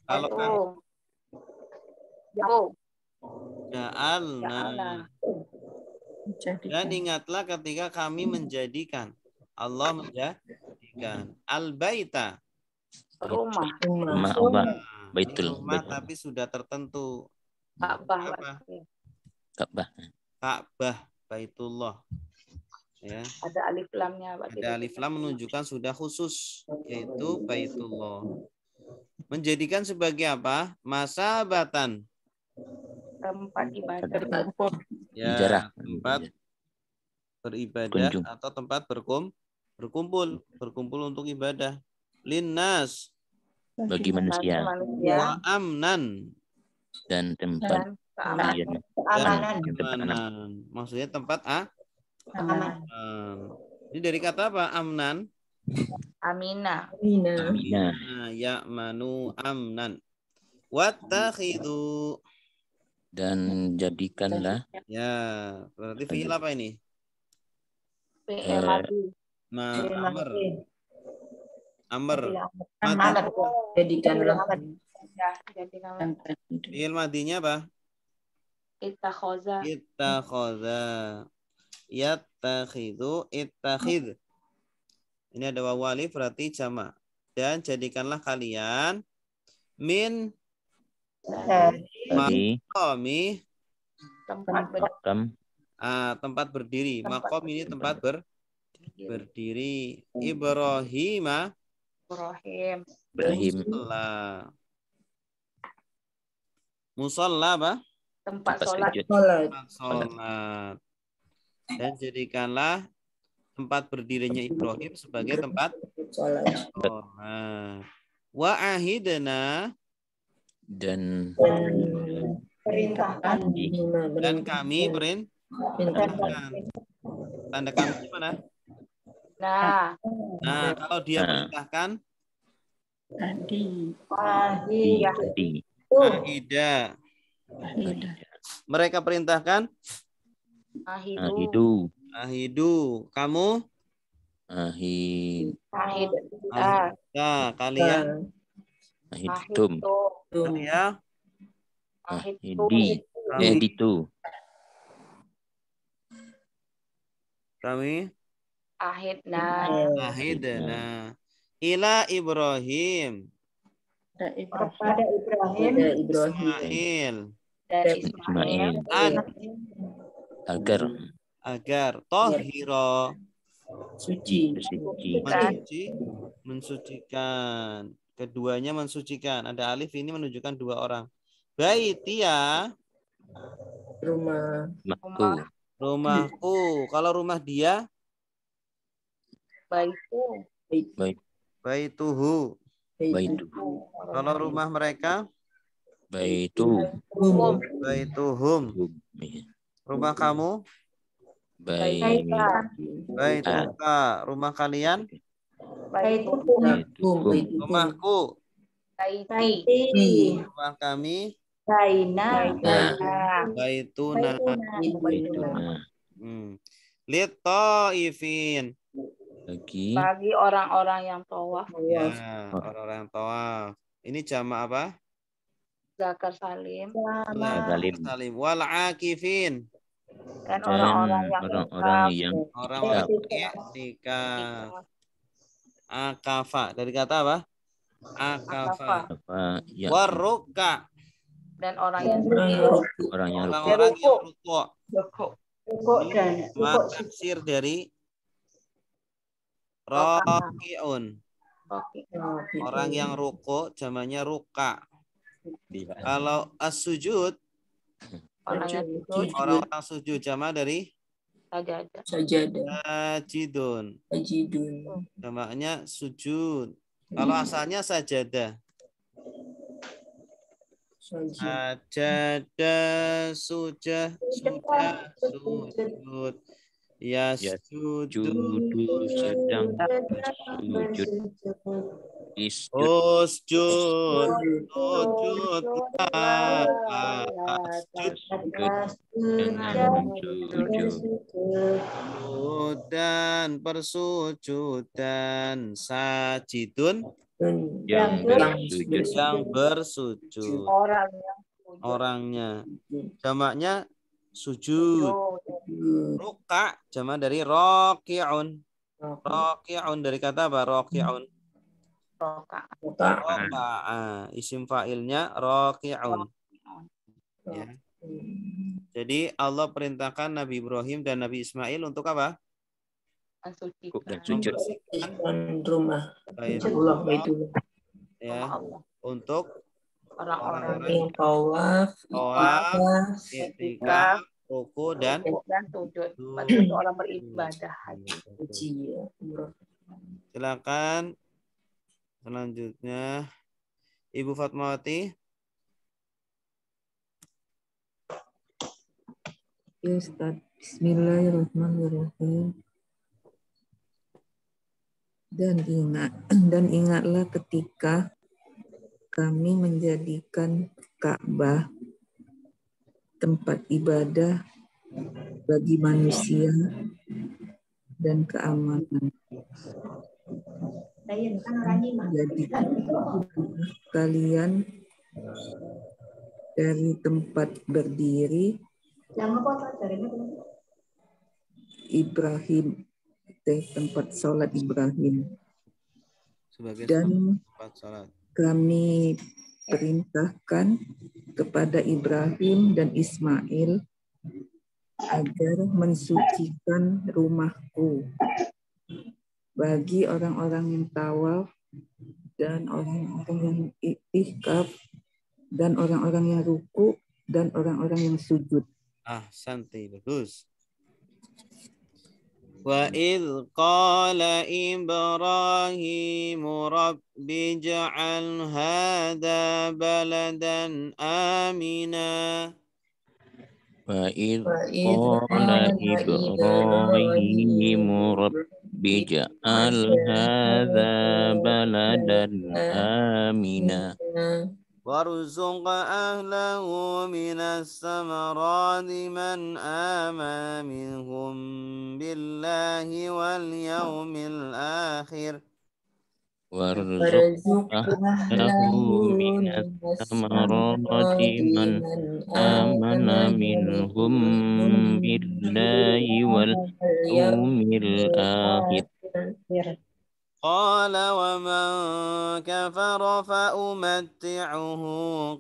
Kalau kamu. Ja'alna. Dan ingatlah ketika kami menjadikan. Allah menjadikan. Al-baita. rumah. Baitul. Rumah tapi sudah tertentu. Ka'bah. Ka'bah, Baitullah. Ya. Ada alif lamnya. Ada alif lam menunjukkan sudah khusus, yaitu Baitullah. Menjadikan sebagai apa? Masabatan. Tempat ibadah. Ya, tempat beribadah atau tempat berkumpul untuk ibadah. Linnas. Bagi manusia. Wa amnan. Dan tempat keamanan. Maksudnya tempat Aman. Ini dari kata apa? Amnan. Amina. Ya'manu amnan. Wattakhidhu. Dan jadikanlah. Ya, berarti fi'il apa ini? Amr. Jadikanlah. Fi'il madinya apa? Ittakhoza. Yattakhidhu. Ittakhidh. Ini ada wawu alif berarti jama'. Dan jadikanlah kalian min maqami tempat berdiri. Maqam ini tempat berdiri. Ibrahima Ibrahim. Ibrahim. Musalla apa? Tempat Tempat sholat. sujud. Tempat sholat. Dan jadikanlah tempat berdirinya Ibrahim sebagai tempat Sholat. sholat. Wa ahidna, Dan Perintahkan. dan kami perintahkan. Tanda kami gimana? Nah, Nah, kalau dia Nah. perintahkan, Tadi. di ahida. Mereka perintahkan, ahidu. ahidu. kamu, Ahid. ahida. Kalian, Ahidtum. saya, Ahidi. kami, Editu. kami, Ahidna. ahidna. Ila Ibrahim, Kepada Ibrahim. Ismail, Dan Ismail. Ismail. Agar tohiro, Suci. bersuci. mensucikan. Keduanya mensucikan. Ada alif ini menunjukkan dua orang. Baitia, Rumah. Makku. rumahku. Kalau rumah dia, Baitu. baituhu. Baitu. Kalau rumah mereka, Baitu. baituhum. Rumah kamu, Baita. baituka. Rumah kalian, Baitukum. rumahku. Baiti. Rumah kami, Baina. baituna. Baituna. Lit ta'ifin. Bagi orang-orang yang tawaf. Ya, orang-orang tawaf. Ini jamak apa? Zakar salim. Salim. Wal akifin. Dan orang-orang yang Orang-orang i'tikaf. Akafa. Dari kata apa? Akafa. Ya. Warruka. Dan orang yang Orang yang Orang-orang yang rukuk. Rukuk dan rukuk. Tafsir dari raki'un. Orang yang rukuk jamannya ruka. Kalau as-sujud, orang-orang sujud jamak dari Sajadah. sajidun. Sajidun. Jamaknya sujud. Kalau asalnya sajadah. Sajadah, sujud. Ya Judu sedang sujud. Usjud. Dan persujudan sajidun Yang bersujud. Orangnya. Jamaknya sujud. Ruka jamak dari raki'un. Raki'un dari kata apa? Raki'un. Raka'a. Isim fa'ilnya raki'un. Ya. Jadi Allah perintahkan Nabi Ibrahim dan Nabi Ismail untuk apa? Dan rumah. Baitullah. Baitullah. Ya. Untuk orang-orang Yang tawaf. i'tikaf, ruku dan sujud. Maksud orang beribadah haji. Silakan. Selanjutnya Ibu Fatmawati. Ya Ustaz. Bismillahirrahmanirrahim. Dan ingatlah ketika kami menjadikan Ka'bah tempat ibadah bagi manusia dan keamanan. Jadi kalian dari tempat berdiri Ibrahim, tempat sholat Ibrahim, dan kami perintahkan kepada Ibrahim dan Ismail agar mensucikan rumahku bagi orang-orang yang tawaf dan orang-orang yang i'tikaf dan orang-orang yang ruku dan orang-orang yang sujud. Santai, bagus. Wa idh qala Ibrahimu rabbi ja'al hadha baladan amina. Wa idh qala Ibrahimu rabbi ja'al hadha baladan amina. وارزق أهله من الثمرات من آمن منهم بالله واليوم الآخر وارزق أهله من الثمرات من آمن منهم بالله واليوم الآخر قال ومن كفر فأمتعه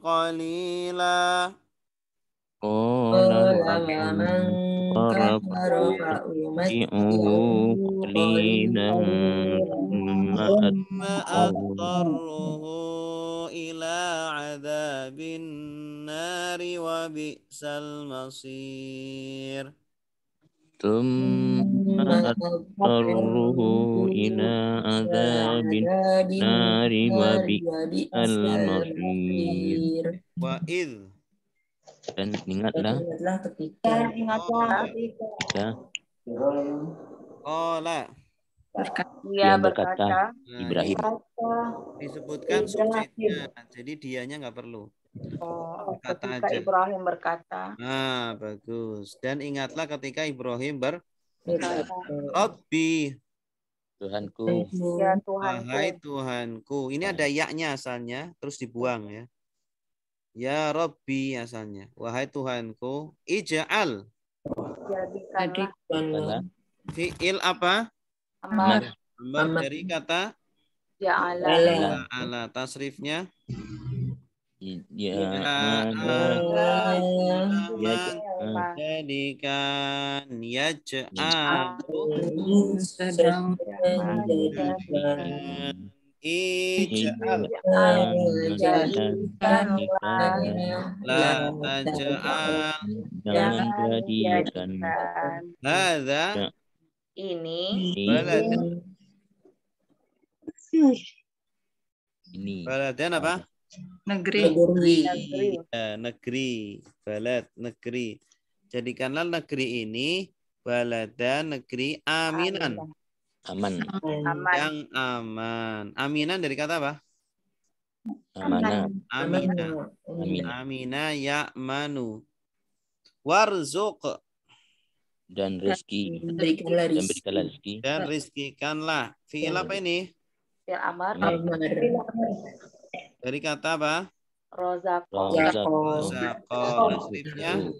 قليلا قال ومن كفر فأمتعه قليلا ثم أضطره إلى عذاب النار وبئس المصير ثم أضطره إلى عذاب النار وبئس المصير. وإذ Dan ingatlah ketika Dia berkata, Ibrahim. Disebutkan subjeknya, jadi dianya nggak perlu. ketika aja. Ibrahim berkata. Nah, bagus. Dan ingatlah ketika Ibrahim berkata, Rabbi, Tuhanku. Ya Tuhanku. wahai Tuhanku. Ini ada ya-nya asalnya, terus dibuang ya. Ya Rabbi asalnya. Wahai Tuhanku, ij'al. Jadikanlah. Fi'il apa? Amar. Amar dari kata Ja'ala. Tasrifnya jadikan yaj'al ij'al la taj'al Jangan jadikan hadza ini baladan apa? Negeri. Negeri. Balad, negeri. Jadikanlah negeri ini baladan, negeri aminan. aman. Yang aman. Aminan dari kata apa? Amanah. Amina ya'manu. Warzuq. Dan rezeki. berikanlah Dan berikanlah rezeki. Dan rizkikanlah. Fi'il apa ini? Fil amar. Dari kata apa? Rozako. Tasrifnya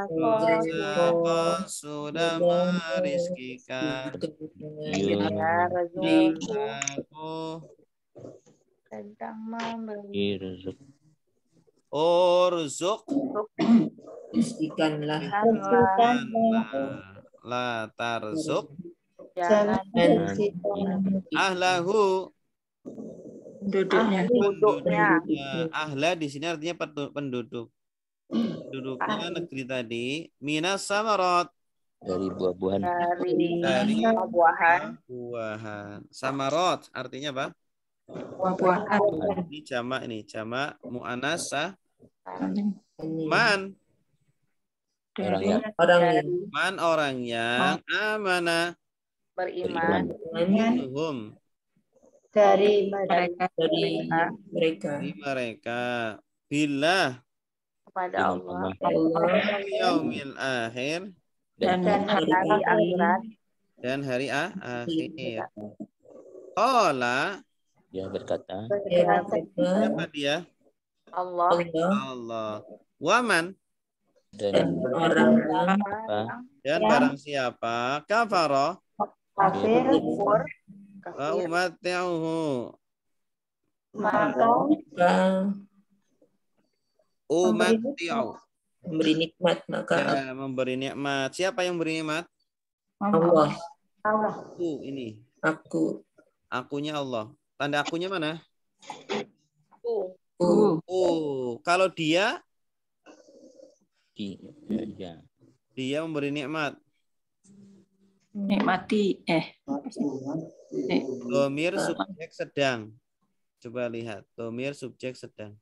Rozako sudah merizkikan. Ya Rasul. Aku Sedang memberi. Urzuk Rizkikanlah la tarzuk Jangan ahlahu. Penduduknya. Ahla di sini artinya penduduk. Penduduknya negeri tadi minas samarat dari buah-buahan. dari buah-buahan. Samarat artinya apa? Buah-buahan. Ini jamak muannas man orang yang amanah Beriman minhum dari mereka billah kepada Allah yaumil akhir dan hari akhirat. Dan hari akhir. Qala Dia berkata, siapa dia? Allah. Waman dan barang siapa kafara kafir wa umatti'uhu umatti'u memberi nikmat maka memberi nikmat. Siapa yang beri nikmat? Allah Allah. Aku ini. Aku. Akunya Allah. Tanda akunya mana? Ku. Oh, kalau dia Ya. dia memberi nikmat. Nikmati. Domir subjek sedang. Coba lihat. Domir subjek sedang.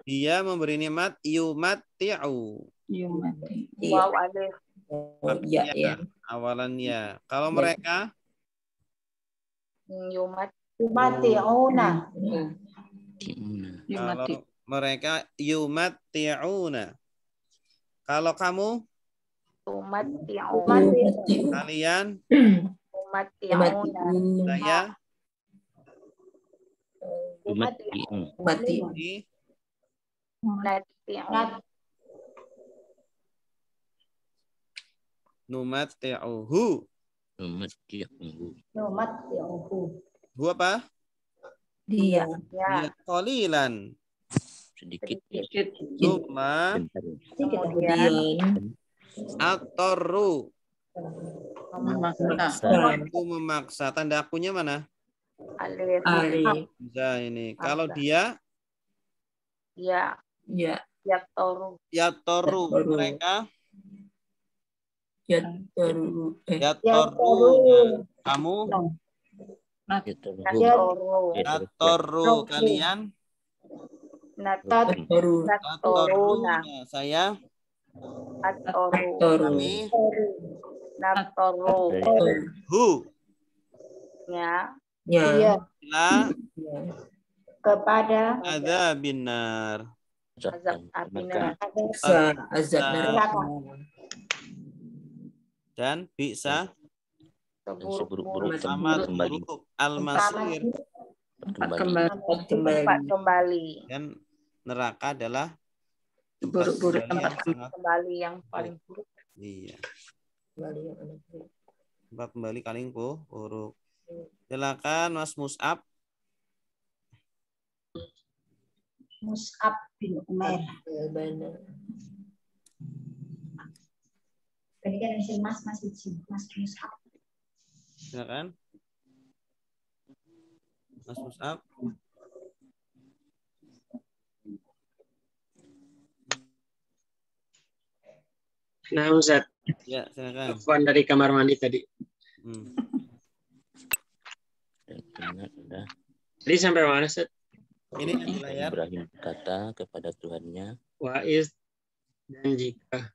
Dia memberi nikmat yumati'u. Yumati. Waw alif. Oh, ya, ya. Awalannya. Kalau mereka Yumat. Yumati'una. Yumati. kalau mereka yumati'una. Kalau kamu Umat kalian Umat saya Mati. di numati'uhu. Yumati'uhu. Hu apa? Dia. Ya, qalilan. Sedikit. Summa Kemudian atorru. Memaksa. Aku memaksa. Tanda akunya mana? alif. Alif. Bisa ini. Kalau dia Ya. Ya. Yaktoru. yatorru. Yatorru. Mereka Yatoru. yatorru. Kamu Yaktoru. yatorru. Kalian Yatoru. Yaktoruna. saya Atoru. kami Naktoru. hu Ya. Ya. Iya. la Kepada ada binar. Azab apinar. Azab neraka. Dan bisa Seburuk-buruk. amat kembali. buruk al-masir. Tempat kembali. Dan neraka adalah Buruk-buruk kembali yang tempat sangat Kembali yang paling buruk. iya. Tempat kembali paling buruk. Silakan Mas Mus'ab. Mus'ab bin Umair. Tadi kan izin Mas izin Mas Mus'ab. Silakan. Mas Mus'ab. Nah, Ustaz, Ya, silakan. telepon dari kamar mandi tadi. Tadi sampai mana, Ustaz? Ini di layar. Ibrahim berkata kepada Tuhannya, Waiz dan jika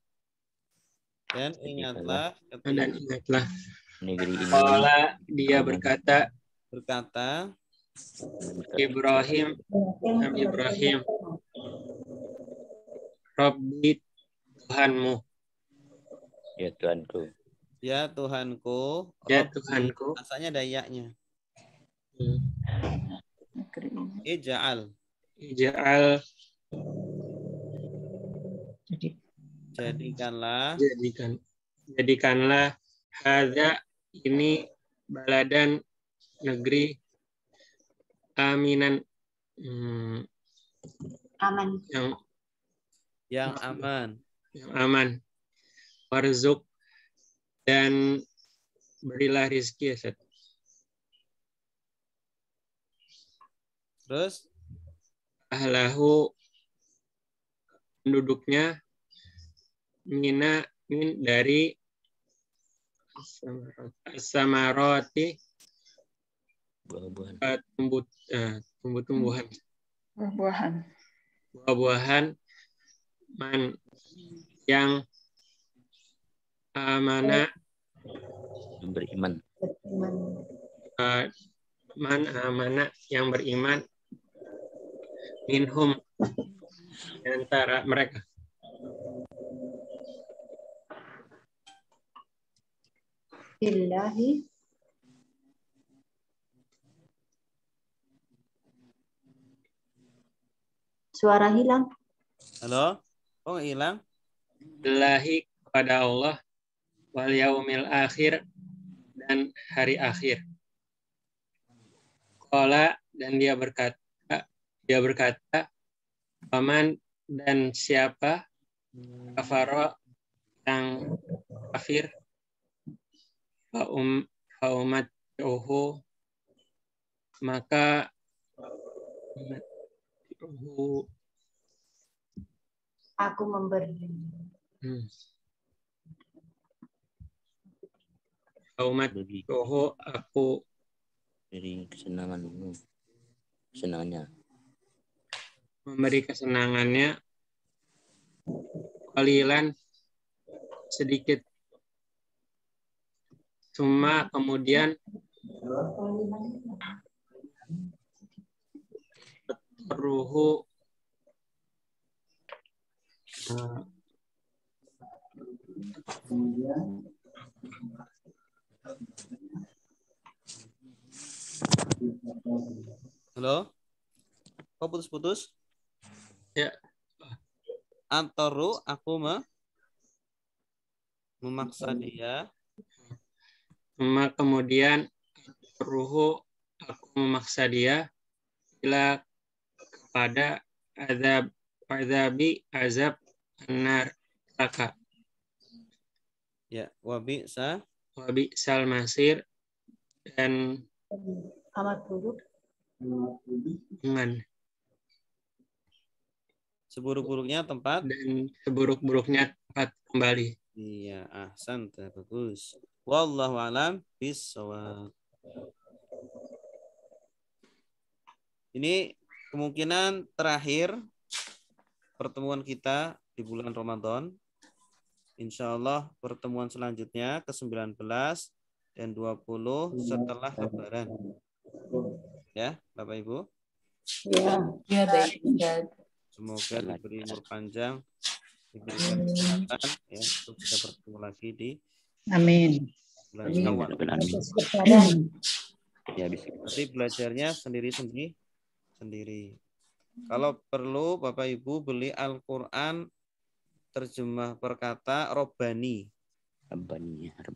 Dan ingatlah dan ingatlah. negeri ini Qala dia berkata Ibrahim Rabbi Tuhanmu. ya Tuhanku. ya Tuhanku. Ya Rabbi. Tuhanku. Asalnya ada ya-nya. Ija'al. Jadikanlah hadza ini baladan negeri aminan Aman. Yang aman. Warzuk dan berilah rizki ya Ustaz. Terus Ahlahu penduduknya min dari samaroti Buah-buahan. buah-buahan man yang amana Yang beriman. man amana yang beriman minhum di antara mereka. Billahi. Suara hilang. halo? Oh, hilang? Billahi kepada Allah wal yaumil akhir dan hari akhir. Qala dan dia berkata paman dan siapa kafaro yang kafir Fa'umatti'uhu, maka Aku memberi. Fa'umatti'uhu, aku Dari kesenangannya. memberi kesenangannya, qalilan, sedikit. Summa, kemudian ruhu, Halo? Kok putus-putus? ya, Antoru, aku memaksa dia. summa, kemudian ruhu, aku memaksa dia ila kepada azab anar neraka. Ya, wabi Wabi sal masir, dan Amat buruk. dengan seburuk-buruknya tempat. dan seburuk-buruknya tempat kembali. Iya, ahsan, bagus. Wallahu alam bishawab. Ini kemungkinan terakhir pertemuan kita di bulan Ramadan. Insya Allah pertemuan selanjutnya ke-19 dan 20 setelah Lebaran. Ya, Bapak Ibu. Ya, baik. Ustaz. Semoga diberi umur panjang, diberikan kesehatan ya untuk bisa bertemu lagi di Amin. bulan Syawal. Ya, bisa. Tapi belajarnya sendiri. Kalau perlu Bapak Ibu beli Al-Qur'an terjemah perkata Robbani.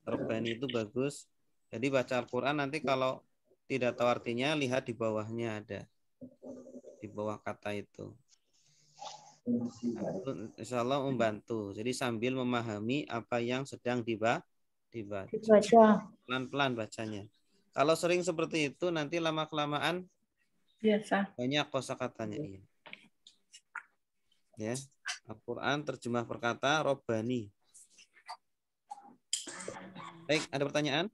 Robbani itu bagus. Jadi baca Al-Qur'an nanti kalau tidak tahu artinya lihat di bawahnya ada. Di bawah kata itu. Nah, itu insya Allah membantu. Jadi sambil memahami apa yang sedang dibaca. Pelan-pelan bacanya. Kalau sering seperti itu nanti lama-kelamaan Biasa. banyak kosakatanya. Iya. Ya, Al-Quran terjemah perkata Robbani. Baik, ada pertanyaan?